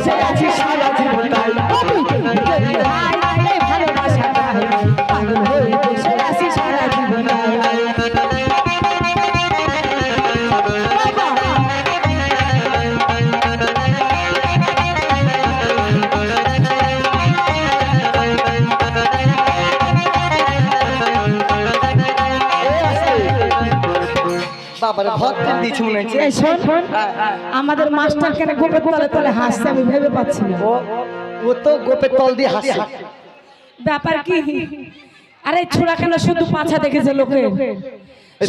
বসে আছি সারা জীবন তাই আমি যদি ভাই এই ভালোবাসা তাই পাগল হয়ে বসে আছি সারা জীবন আমাদের মাস্টার কেন গোপের তলে তলে হাসছে আমি ভেবে পাচ্ছি না ও তো গোপের তল দিয়ে হাসে ব্যাপার কি আরে ছোড়া কেন শুধু পাছা দেখেছে লোকে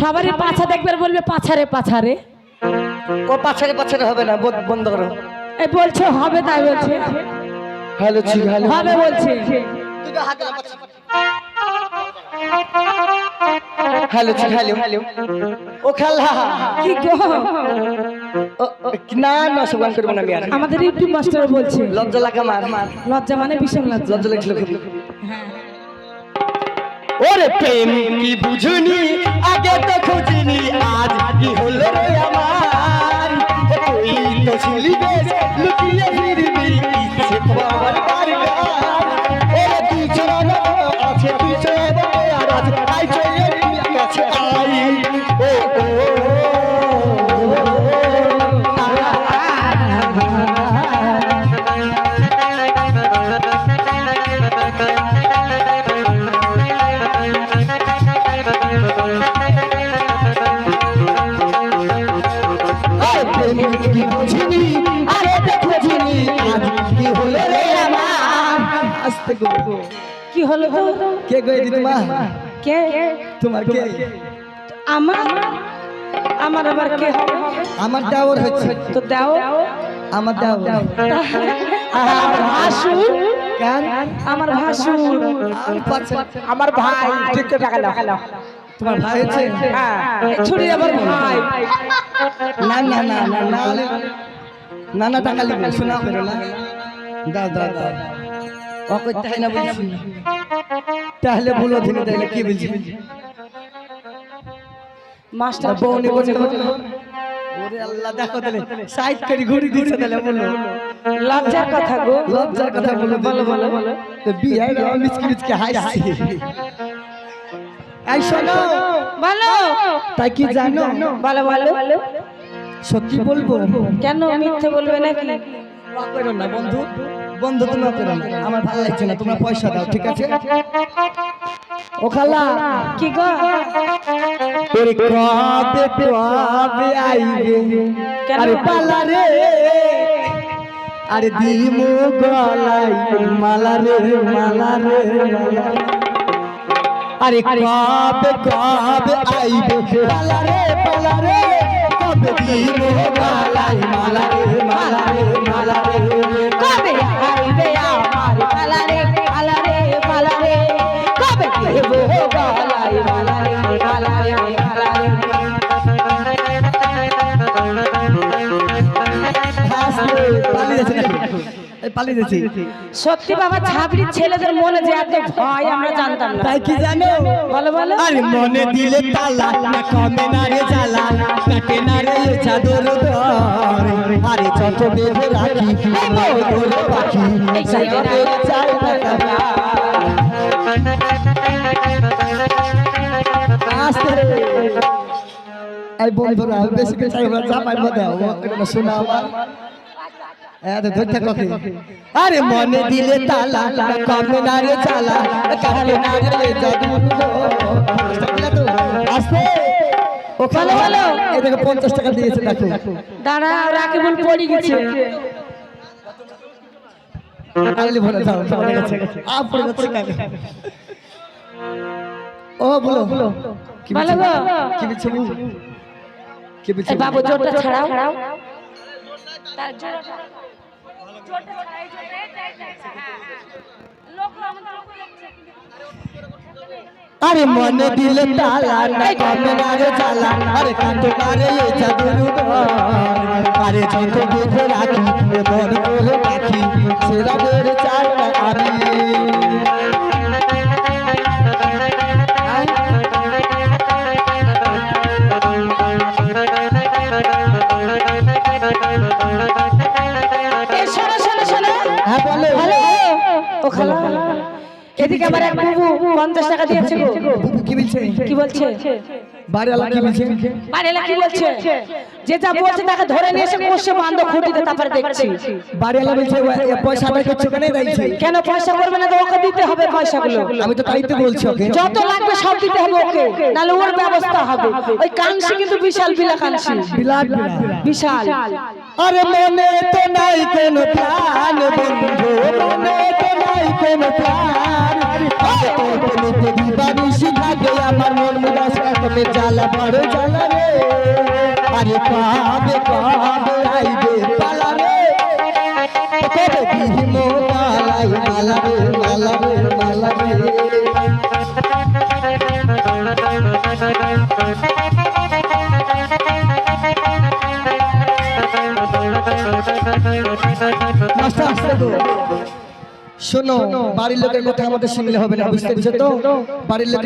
সবারই পাছা দেখবে বলবে পাছারে পাছারে ও পাছারে পাছারে হবে না বন্ধ করো এই বলছে হবে তাই বলছে হ্যালো জি হ্যালো হবে বলছে হ্যালো জি হ্যালো ও খালা কি গো না না সুগান করব না আমি আর আমাদের ইউটিউব মাস্টার বলছে লজ্জা লাগা মার লজ্জা মানে ভীষণ লজ্জা লজ্জা লাগছিল খুব হ্যাঁ ওরে প্রেম কি বুঝুনি আগে তো খুঁজিনি আজ কি হলো রে আমার তুই তো ছিলি বেশ লুকিয়ে ফিরবি ইচ্ছে পাওয়ার বারবার ওরে তুই চলা আছে তুই চলা আর আজ আই চলে কাছে আই ও কি হলো গো কে গো দিদি মা কে তোমার কে আমার আমার আবার কে হবে আমার দেওর হচ্ছে তো দাও আমার দেওর আমার ভাসুর কার আমার ভাসুর আমার ভাই ঠিক টাকা দাও তোমার ভাই হচ্ছে হ্যাঁ ছুরি আবার ভাই না না না না না না না টাকা লিখো শোনা করো না দাও দাও দাও ও কইতে হয় না বলছি তাহলে বলো দিনে তাহলে কি বলছি মাস্টার বউনি বলছে ওরে আল্লাহ দেখো তাহলে সাইড করে ঘুরি দিছে তাহলে বলো লজ্জার কথা গো লজ্জার কথা বলো বলো বলো বলো তো বিয়ে মিচকি মিচকি হাসি এই শোনো বলো তাই কি জানো বলো বলো সত্যি বলবো কেন মিথ্যে বলবে নাকি না করো না বন্ধু বন্ধু তোমরা করো না আমার ভালো লাগছে না তোমরা পয়সা দাও ঠিক আছে ও খালা কি গো তোর কবে কবে আইবে আরে পালা রে আরে দিমু গলাই মালা রে মালা রে আরে কবে কবে আইবে পালা রে কবে দিমু গলাই মালা রে মালা রে মালা রে কবে আইবে আমার পালারে পালারে পালারে কবে দেব গলাই পালারে পালারে পালারে সত্যি বাবা ছাবড়ির ছেলেদের মনে যে এত ভয় আমরা জানতাম না তাই কি জানো বলো বলো আরে মনে দিলে তালা না কমে না রে জ্বালা কাটে না রে চাদর দর আরে যত বেঁধে রাখি তোর পাখি এই সাইডে চাই না আস্তে এই বন্ধুরা বেশি করে চাই আমরা চাপাই মধ্যে এটা শোনা আমার আরে মনে দিলে তালা কমে না রে চালা কাটে না রে জাদু আস্তে ও ভালো ভালো এটাকে 50 টাকা দিয়েছে দেখো দাঁড়া রাকিবুল পড়ে গেছে আলি ভরে দাও পড়ে গেছে আপ পড়ে গেছে কেন ও বলো কি ভালো গো কি বলছো কি বলছো এই বাবু জোরটা ছাড়াও তার জোরটা ছাড়াই লোক আমাদের লোক লাগছে আরে মনে দিলে তালা না কমে না রে জ্বালা আরে কাটে না রে জাদুর আরে যত বেঁধে রাখি মন করে রাখি সেরা বেড়ে চাই না আমি শোনো শোনো এদিকে আমার এক বাবু 50 টাকা দিয়েছে গো। বুবু কি বলছে? কি বলছে? বাড়িওয়ালা কি বলছে? বাড়িওয়ালা কি বলছে? যে যা বলছে তাকে ধরে নিয়ে এসে কষে বাঁধো খুঁটিতে, তারপরে দেখছি। বাড়িওয়ালা বলছে পয়সা আদায় করছো কেন দিয়েছে? কেন পয়সা করবে না তো ওকে দিতে হবে পয়সাগুলো। আমি তো তাই তো বলছি ওকে। যত লাগবে সব দিতে হবে ওকে, নাহলে ওর ব্যবস্থা হবে। ওই কাঞ্চি কিন্তু বিশাল বিলা কাঞ্চি, বিলাট বিশাল। আরে মনে তো নাই কোন প্রাণ বন্ধু, মনে তো নাই কোন প্রাণ। আরে তোর প্রেমে দিবানিশি থাকে আমার মন মুদাস, তোকে জ্বালা বড় জ্বালা রে। আরে কাবে কাবে আইবে পালা রে, তোকে দিহিমো পালাই মালা রে, মালা রে, মালা রে। মাস্টার আসতে তো শোনো, বাড়ির লোকের কথা আমাদের শুনলে হবে না, বুঝতে পেরেছো তো? বাড়ির লোকের